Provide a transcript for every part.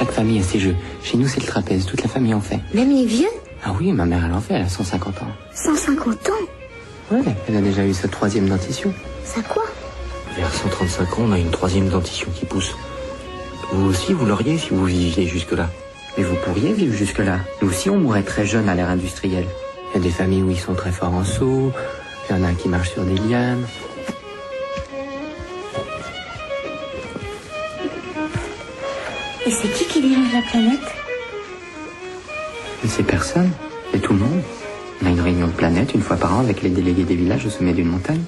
Chaque famille a ses jeux. Chez nous, c'est le trapèze. Toute la famille en fait. Même les vieux? Ah oui, ma mère, elle en fait. Elle a 150 ans. 150 ans? Ouais, elle a déjà eu sa 3e dentition. Ça quoi? Vers 135 ans, on a une 3e dentition qui pousse. Vous aussi, vous l'auriez si vous viviez jusque-là. Mais vous pourriez vivre jusque-là. Nous aussi, on mourrait très jeune à l'ère industrielle. Il y a des familles où ils sont très forts en saut. Il y en a qui marchent sur des lianes. Et c'est qui dirige la planète? Mais c'est personne. C'est tout le monde. On a une réunion de planète une fois par an avec les délégués des villages au sommet d'une montagne.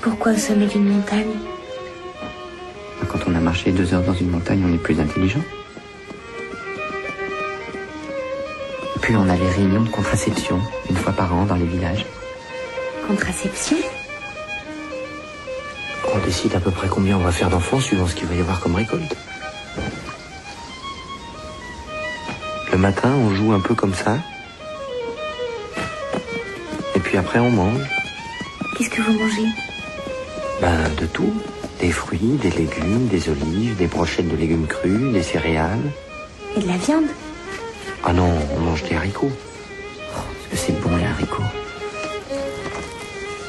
Pourquoi au sommet d'une montagne? Quand on a marché 2 heures dans une montagne, on est plus intelligent. Puis on a les réunions de contraception, une fois par an dans les villages. Contraception? On décide à peu près combien on va faire d'enfants suivant ce qu'il va y avoir comme récolte. Le matin, on joue un peu comme ça. Et puis après, on mange. Qu'est-ce que vous mangez? Ben, de tout. Des fruits, des légumes, des olives, des brochettes de légumes crus, des céréales. Et de la viande? Ah non, on mange des haricots. Parce que c'est bon les haricots.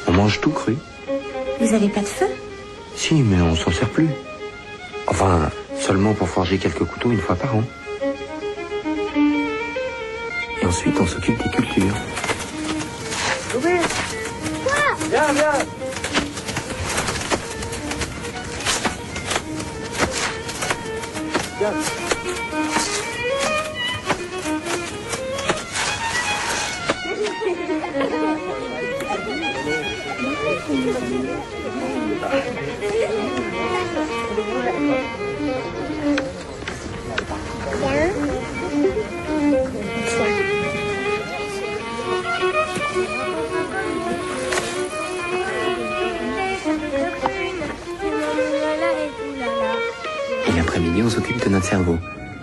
On mange tout cru. Vous avez pas de feu? Si, mais on s'en sert plus. Enfin, seulement pour forger quelques couteaux une fois par an. Et ensuite, on s'occupe des cultures. Oui. Quoi? Viens, viens. Viens. Et l'après-midi, on s'occupe de notre cerveau.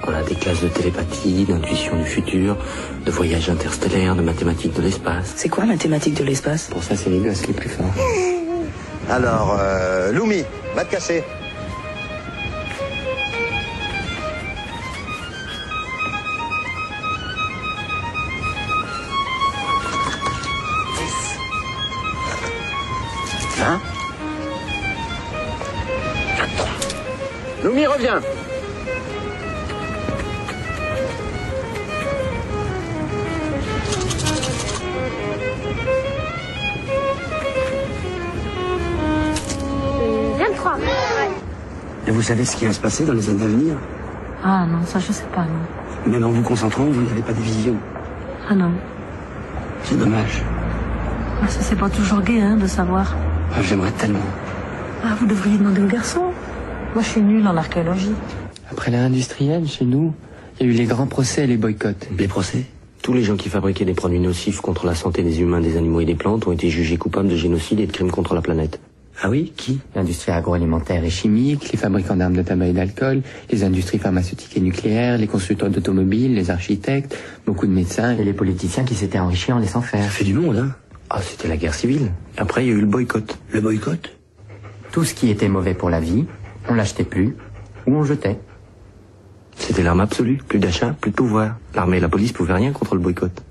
On a des classes de télépathie, d'intuition du futur, de voyage interstellaire, de mathématiques de l'espace. C'est quoi mathématiques de l'espace? Pour ça, c'est les gosses les plus forts. Alors, Loumi, va te cacher. Hein? Loumi, reviens. Et vous savez ce qui va se passer dans les années à venir? Ah non, ça je sais pas, non. Même en vous concentrant, vous n'avez pas de vision. Ah non. C'est dommage. Ah, ça c'est pas toujours gai, hein, de savoir. Ah, j'aimerais tellement. Ah, vous devriez demander aux garçons. Moi je suis nulle en archéologie. Après l'ère industrielle, chez nous, il y a eu les grands procès et les boycotts. Les procès? Tous les gens qui fabriquaient des produits nocifs contre la santé des humains, des animaux et des plantes ont été jugés coupables de génocide et de crimes contre la planète. Ah oui? Qui? L'industrie agroalimentaire et chimique, les fabricants d'armes de tabac et d'alcool, les industries pharmaceutiques et nucléaires, les constructeurs d'automobiles, les architectes, beaucoup de médecins et les politiciens qui s'étaient enrichis en laissant faire. Ça fait du monde, hein? Ah, c'était la guerre civile. Après, il y a eu le boycott. Le boycott? Tout ce qui était mauvais pour la vie, on l'achetait plus ou on jetait. C'était l'arme absolue. Plus d'achat, plus de pouvoir. L'armée et la police pouvaient rien contre le boycott.